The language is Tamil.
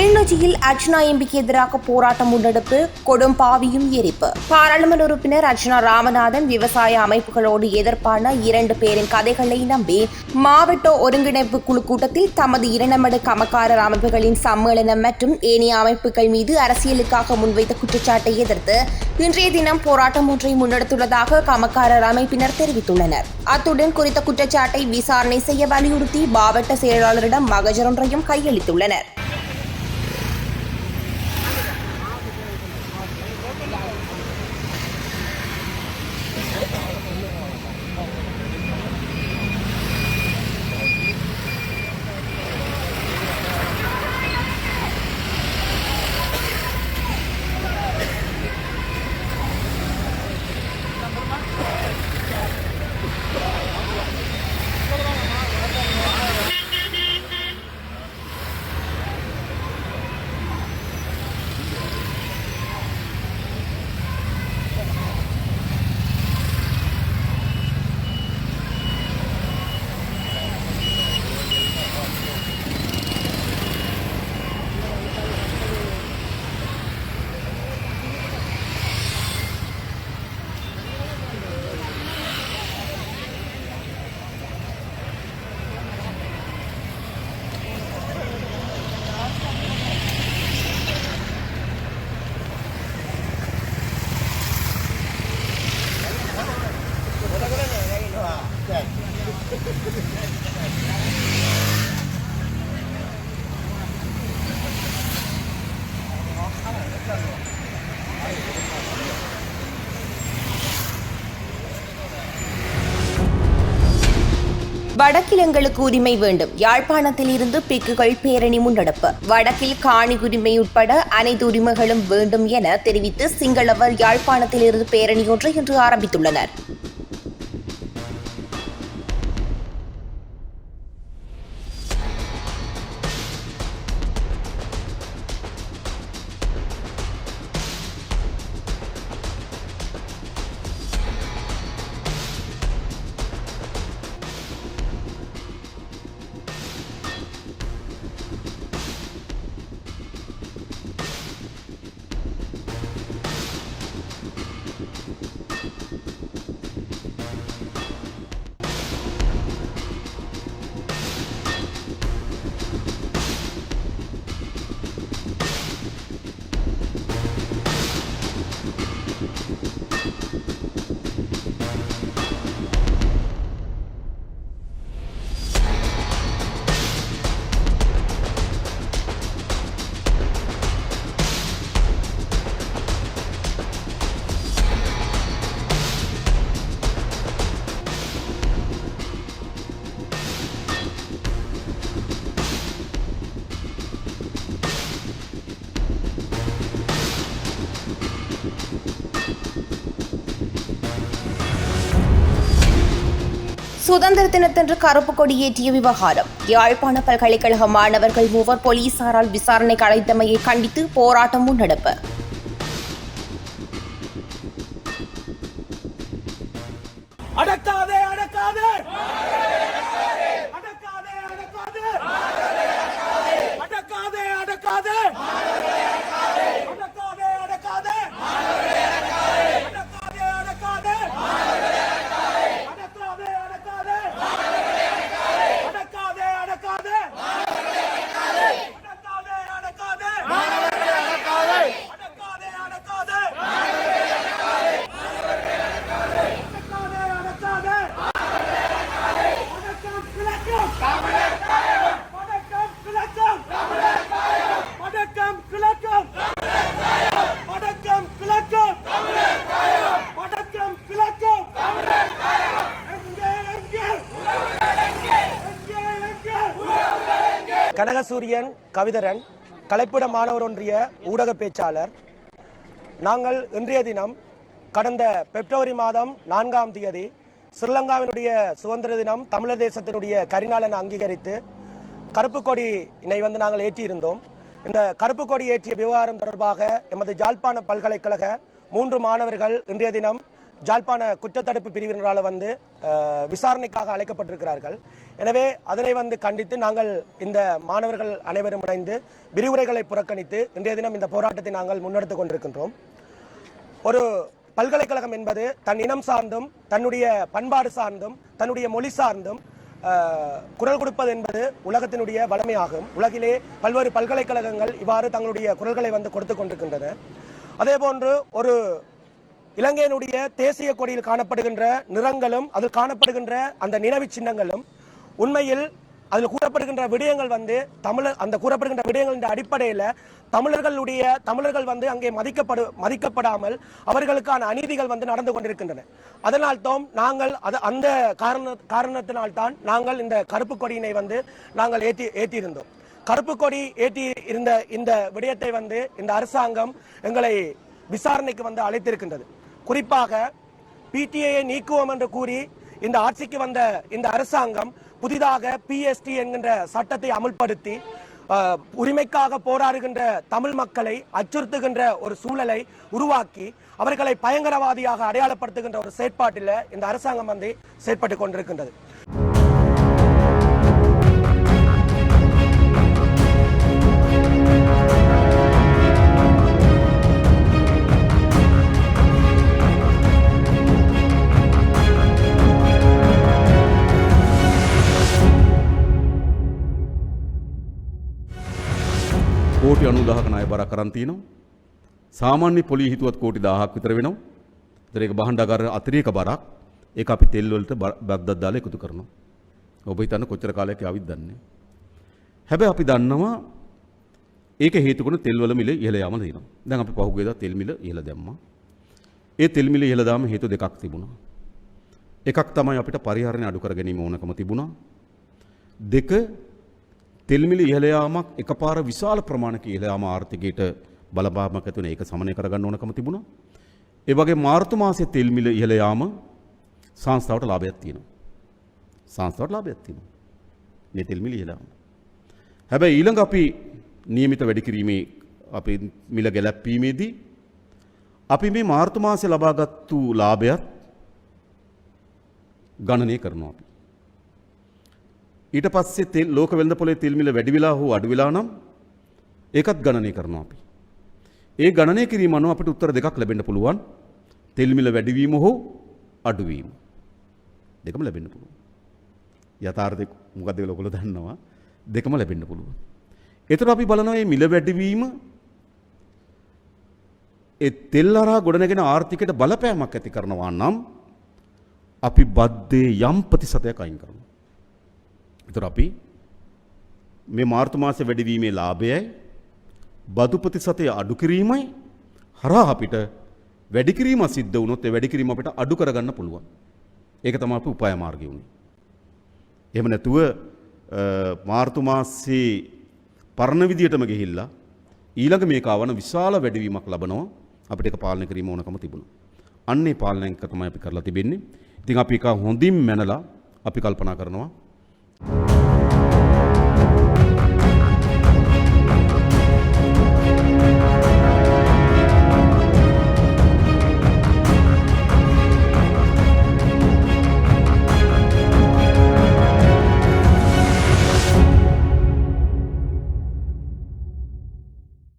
கிளிநொச்சியில் அர்ச்சனா எம்பிக்கு எதிராக போராட்டம் முன்னெடுப்பு, கொடும்பாவியும் எரிப்பு. பாராளுமன்ற உறுப்பினர் அர்ச்சனா ராமநாதன் விவசாய அமைப்புகளோடு எதிர்ப்பான 2 பேரின் கதைகளை நம்பி மாவட்ட ஒருங்கிணைப்பு குழு கூட்டத்தில் தமது இரணமடு கமக்காரர் அமைப்புகளின் சம்மேளனம் மற்றும் ஏனைய அமைப்புகள் மீது அரசியலுக்காக முன்வைத்த குற்றச்சாட்டை எதிர்த்து இன்றைய தினம் போராட்டம் ஒன்றை முன்னெடுத்துள்ளதாக கமக்காரர் அமைப்பினர் தெரிவித்துள்ளனர். அத்துடன் குறித்த குற்றச்சாட்டை விசாரணை செய்ய வலியுறுத்தி மாவட்ட செயலாளரிடம் மகஜர் ஒன்றையும் கையளித்துள்ளனர். வடக்கில் எங்களுக்கு உரிமை வேண்டும். யாழ்ப்பாணத்தில் இருந்து பிக்குகள் பேரணி முன்னெடுப்பு. வடக்கில் காணி உரிமை உட்பட அனைத்து உரிமைகளும் வேண்டும் என தெரிவித்து சிங்களவர் யாழ்ப்பாணத்தில் இருந்து பேரணி ஒன்றை இன்று ஆரம்பித்துள்ளனர். சுதந்திர தினத்தன்று கருப்பு கொடி ஏற்றிய விவகாரம். யாழ்ப்பாண பல்கலைக்கழக மாணவர்கள் 3 போலீசாரால் விசாரணைக்கு அழைத்தமையை கண்டித்து போராட்டம் முன்னெடுப்பு. அடக்காதே அடக்காதே அடக்காதே அடக்காதே கனகசூரியன் கவிதரன், கலைப்பிட மாணவர் ஒன்றிய ஊடக பேச்சாளர். நாங்கள் இன்றைய தினம் கடந்த பிப்ரவரி மாதம் 4ஆம் தேதி ஸ்ரீலங்காவினுடைய சுதந்திர தினம் தமிழர் தேசத்தினுடைய கரிநாளன் அங்கீகரித்து கருப்பு கொடியினை நாங்கள் ஏற்றியிருந்தோம். இந்த கருப்பு கொடி ஏற்றிய விவகாரம் தொடர்பாக எமது யாழ்ப்பாண பல்கலைக்கழக 3 மாணவர்கள் இன்றைய தினம் ஜாழ்ப்பாண குற்றத்தடுப்பு பிரிவினரால் வந்து விசாரணைக்காக அழைக்கப்பட்டிருக்கிறார்கள். எனவே அதனை வந்து கண்டித்து நாங்கள் இந்த மாணவர்கள் அனைவரும் இணைந்து விரிவுரைகளை புறக்கணித்து இன்றைய தினம் இந்த போராட்டத்தை நாங்கள் முன்னெடுத்துக் கொண்டிருக்கின்றோம். ஒரு பல்கலைக்கழகம் என்பது தன் இனம் சார்ந்தும் தன்னுடைய பண்பாடு சார்ந்தும் தன்னுடைய மொழி சார்ந்தும் குரல் கொடுப்பது என்பது உலகத்தினுடைய வளமையாகும். உலகிலே பல்வேறு பல்கலைக்கழகங்கள் இவ்வாறு தங்களுடைய குரல்களை வந்து கொடுத்து கொண்டிருக்கின்றன. அதே போன்று ஒரு இலங்கையினுடைய தேசிய கொடியில் காணப்படுகின்ற நிறங்களும் அதில் காணப்படுகின்ற அந்த நினைவு சின்னங்களும் உண்மையில் அதில் கூறப்படுகின்ற விடயங்கள் வந்து அந்த கூறப்படுகின்ற விடயங்களின் அடிப்படையில் தமிழர்கள் வந்து அங்கே மதிக்கப்படாமல் அவர்களுக்கான அநீதிகள் வந்து நடந்து கொண்டிருக்கின்றன. அதனால்தான் நாங்கள் அந்த காரணத்தினால்தான் நாங்கள் இந்த கருப்பு கொடியினை வந்து நாங்கள் ஏற்றியிருந்தோம். கருப்பு கொடி ஏற்றி இருந்த இந்த விடயத்தை வந்து இந்த அரசாங்கம் எங்களை விசாரணைக்கு வந்து அழைத்திருக்கின்றது. குறிப்பாக பிடிஐயை நீக்குவோம் என்று கூறி இந்த ஆட்சிக்கு வந்த இந்த அரசாங்கம் புதிதாக PST என்கின்ற சட்டத்தை அமுல்படுத்தி உரிமைக்காக போராடுகின்ற தமிழ் மக்களை அச்சுறுத்துகின்ற ஒரு சூழலை உருவாக்கி அவர்களை பயங்கரவாதியாக அடையாளப்படுத்துகின்ற ஒரு செயற்பாட்டில் இந்த அரசாங்கம் வந்து செயற்பட்டு கொண்டிருக்கின்றது. කෝටි 90ක ණය බරක් කරන් තිනවා. සාමාන්‍ය පොලිය හිතුවත් කෝටි 1000ක් විතර වෙනවා. ඒතර ඒක බහණ්ඩාගාර අතිරේක බරක්. ඒක අපි තෙල් වලට බද්දක් දාලා එකතු කරනවා. ඔබ හිතන්න කොච්චර කාලයක් ආවිත් දන්නේ. හැබැයි අපි දන්නවා ඒක හේතුකුණ තෙල් වල මිල ඉහළ යාම තියෙනවා. දැන් අපි පහුගියදා තෙල් මිල ඉහළ දැම්මා. ඒ තෙල් මිල ඉහළ දාම හේතු දෙකක් තිබුණා. එකක් තමයි අපිට පරිහරණය අඩු කර ගැනීම ඕනකම තිබුණා. දෙක තෙල් මිල ඉහළ යාමක් එකපාර විශාල ප්‍රමාණයක ඉහළ යාම ආර්ථිකයට බලපාමක් ඇති වෙන ඒක සමනය කරගන්න ඕනකම තිබුණා. ඒ වගේ මාර්තු මාසයේ තෙල් මිල ඉහළ යාම සංස්ථාවට ලාභයක් තියෙනවා. සංස්ථාවට ලාභයක් තියෙනවා. මේ තෙල් මිල ඉහළ යාම. හැබැයි ඊළඟ අපි නියමිත වැඩි කිරීමේ අපේ මිල ගැලැප්වීමේදී අපි මේ මාර්තු මාසයේ ලබාගත්තු ලාභයත් ගණනය කරනවා අපි. ඊට පස්සේ ලෝක වෙළඳ පොලේ තෙල් මිල වැඩි වෙලා හෝ අඩු වෙලා නම් ඒකත් ගණනය කරනවා අපි. ඒ ගණනය කිරීම අනුව අපිට උත්තර දෙකක් ලැබෙන්න පුළුවන්. තෙල් මිල වැඩිවීම හෝ අඩුවීම. දෙකම ලැබෙන්න පුළුවන්. යථාර්ථය මොකක්ද කියලා ඔයගොල්ලෝ දන්නවා. දෙකම ලැබෙන්න පුළුවන්. ඒතර අපි බලනවා මේ මිල වැඩිවීම ඒ තෙල් හරහා ගොඩනගෙන ආර්ථිකයට බලපෑමක් ඇති කරනවා නම් අපි බද්දේ යම් ප්‍රතිශතයක් අයින් කරනවා. ඒතර අපි මේ මාර්තු මාසයේ වැඩිවීමේ ලාභයයි බදු ප්‍රතිශතය අඩු කිරීමයි හරහා අපිට වැඩි කිරීම සිද්ධ වුණොත් ඒ වැඩි කිරීම අපිට අඩු කරගන්න පුළුවන්. ඒක තමයි අපි උපාය මාර්ගය උනේ. එහෙම නැතුව මාර්තු මාසයේ පරණ විදියටම ගිහිල්ලා ඊළඟ මේක ආවන විශාල වැඩිවීමක් ලබනවා අපිට ඒක පාලනය කිරීම ඕනකම තිබුණා. අන්නේ පාලනය තමයි අපි කරලා තිබෙන්නේ. ඉතින් අපි ඒක හොඳින් මැනලා අපි කල්පනා කරනවා